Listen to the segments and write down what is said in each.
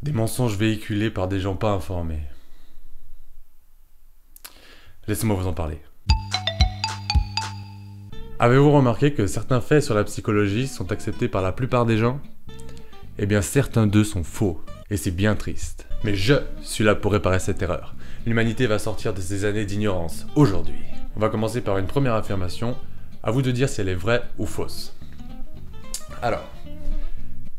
Des mensonges véhiculés par des gens pas informés. Laissez-moi vous en parler. Avez-vous remarqué que certains faits sur la psychologie sont acceptés par la plupart des gens? Eh bien, certains d'eux sont faux, et c'est bien triste. Mais je suis là pour réparer cette erreur. L'humanité va sortir de ces années d'ignorance, aujourd'hui. On va commencer par une première affirmation, à vous de dire si elle est vraie ou fausse. Alors,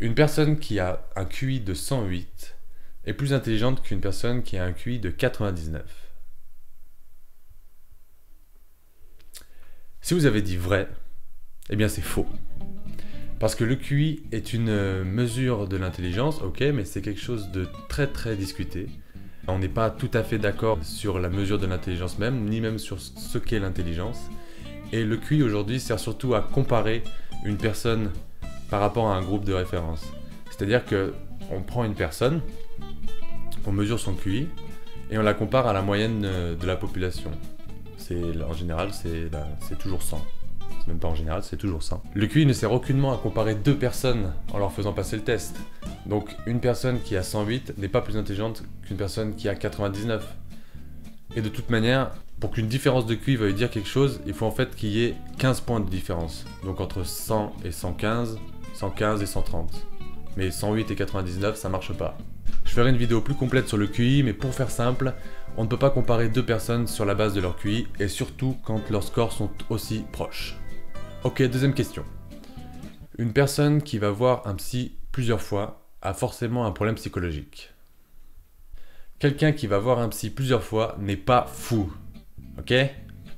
une personne qui a un QI de 108 est plus intelligente qu'une personne qui a un QI de 99. Si vous avez dit vrai, eh bien c'est faux. Parce que le QI est une mesure de l'intelligence, ok, mais c'est quelque chose de très discuté. On n'est pas tout à fait d'accord sur la mesure de l'intelligence même, ni même sur ce qu'est l'intelligence. Et le QI aujourd'hui sert surtout à comparer une personne par rapport à un groupe de référence. C'est-à-dire qu'on prend une personne, on mesure son QI, et on la compare à la moyenne de la population. En général, c'est toujours 100. C'est même pas en général, c'est toujours 100. Le QI ne sert aucunement à comparer deux personnes en leur faisant passer le test. Donc une personne qui a 108 n'est pas plus intelligente qu'une personne qui a 99. Et de toute manière, pour qu'une différence de QI veuille dire quelque chose, il faut en fait qu'il y ait 15 points de différence. Donc entre 100 et 115, 115 et 130. Mais 108 et 99, ça marche pas. Je ferai une vidéo plus complète sur le QI, mais pour faire simple, on ne peut pas comparer deux personnes sur la base de leur QI, et surtout quand leurs scores sont aussi proches. Ok, deuxième question. Une personne qui va voir un psy plusieurs fois a forcément un problème psychologique. Quelqu'un qui va voir un psy plusieurs fois n'est pas fou. Ok?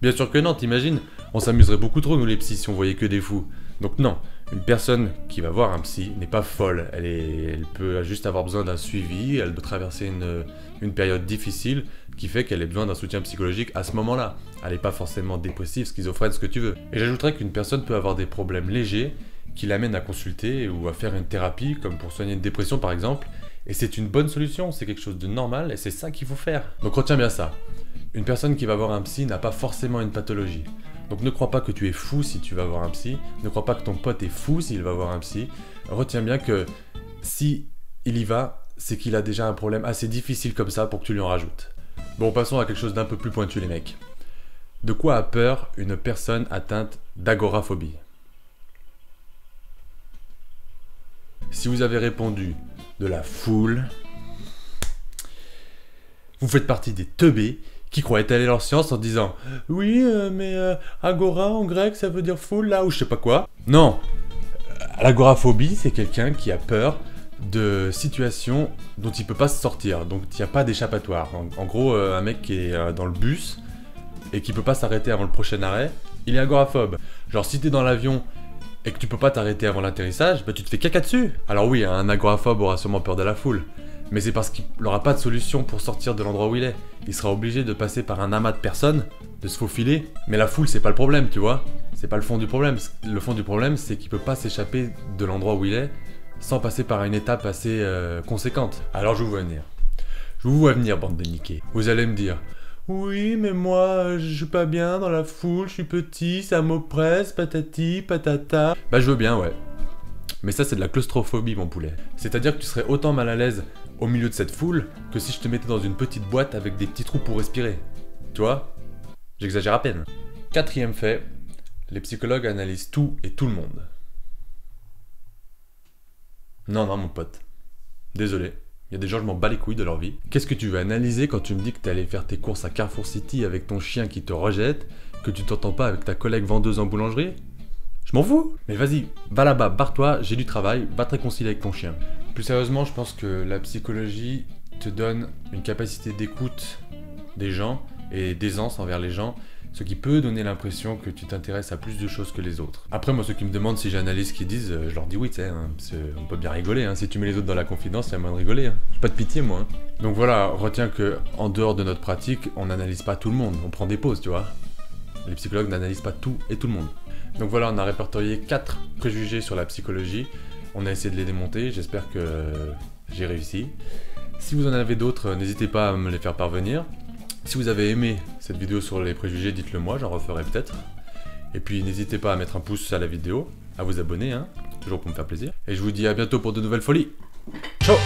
Bien sûr que non, t'imagines? On s'amuserait beaucoup trop nous les psys si on voyait que des fous. Donc non, une personne qui va voir un psy n'est pas folle. Elle peut juste avoir besoin d'un suivi, elle doit traverser une période difficile qui fait qu'elle ait besoin d'un soutien psychologique à ce moment-là. Elle n'est pas forcément dépressive, schizophrène, ce que tu veux. Et j'ajouterais qu'une personne peut avoir des problèmes légers qui l'amènent à consulter ou à faire une thérapie, comme pour soigner une dépression par exemple. Et c'est une bonne solution, c'est quelque chose de normal et c'est ça qu'il faut faire. Donc retiens bien ça. Une personne qui va voir un psy n'a pas forcément une pathologie. Donc ne crois pas que tu es fou si tu vas voir un psy, ne crois pas que ton pote est fou s'il va voir un psy. Retiens bien que si il y va, c'est qu'il a déjà un problème assez difficile comme ça pour que tu lui en rajoutes. Bon, passons à quelque chose d'un peu plus pointu les mecs. De quoi a peur une personne atteinte d'agoraphobie? Si vous avez répondu de la foule, vous faites partie des teubés qui croient étaler leur science en disant « Oui, mais agora en grec ça veut dire foule là » ou je sais pas quoi. Non, l'agoraphobie c'est quelqu'un qui a peur de situations dont il peut pas se sortir, donc il n'y a pas d'échappatoire. En gros, un mec qui est dans le bus et qui peut pas s'arrêter avant le prochain arrêt, il est agoraphobe. Genre si t'es dans l'avion et que tu peux pas t'arrêter avant l'atterrissage, bah tu te fais caca dessus. Alors oui, un agoraphobe aura sûrement peur de la foule, mais c'est parce qu'il n'aura pas de solution pour sortir de l'endroit où il est. Il sera obligé de passer par un amas de personnes, de se faufiler. Mais la foule, c'est pas le problème, tu vois. C'est pas le fond du problème. Le fond du problème, c'est qu'il peut pas s'échapper de l'endroit où il est sans passer par une étape assez conséquente. Alors je vous vois venir. Je vous vois venir, bande de niqués. Vous allez me dire « Oui, mais moi, je suis pas bien dans la foule, je suis petit, ça m'oppresse, patati, patata... » Bah je veux bien, ouais. Mais ça, c'est de la claustrophobie, mon poulet. C'est-à-dire que tu serais autant mal à l'aise au milieu de cette foule que si je te mettais dans une petite boîte avec des petits trous pour respirer. Tu vois? J'exagère à peine. Quatrième fait, les psychologues analysent tout et tout le monde. Non, mon pote. Désolé. Il y a des gens, je m'en bats les couilles de leur vie. Qu'est-ce que tu veux analyser quand tu me dis que t'es allé faire tes courses à Carrefour City avec ton chien qui te rejette, que tu t'entends pas avec ta collègue vendeuse en boulangerie? Je m'en fous. Mais vas-y, va là-bas, barre-toi, j'ai du travail, va te réconcilier avec ton chien. Plus sérieusement, je pense que la psychologie te donne une capacité d'écoute des gens et d'aisance envers les gens, ce qui peut donner l'impression que tu t'intéresses à plus de choses que les autres. Après, moi, ceux qui me demandent si j'analyse ce qu'ils disent, je leur dis oui, tu sais, hein, on peut bien rigoler, hein. Si tu mets les autres dans la confidence, il y a moyen de rigoler. Hein. J'ai pas de pitié, moi. Hein. Donc voilà, retiens que en dehors de notre pratique, on n'analyse pas tout le monde, on prend des pauses, tu vois. Les psychologues n'analysent pas tout et tout le monde. Donc voilà, on a répertorié 4 préjugés sur la psychologie. On a essayé de les démonter, j'espère que j'ai réussi. Si vous en avez d'autres, n'hésitez pas à me les faire parvenir. Si vous avez aimé cette vidéo sur les préjugés, dites-le moi, j'en referai peut-être. Et puis n'hésitez pas à mettre un pouce à la vidéo, à vous abonner, hein, toujours pour me faire plaisir. Et je vous dis à bientôt pour de nouvelles folies. Ciao!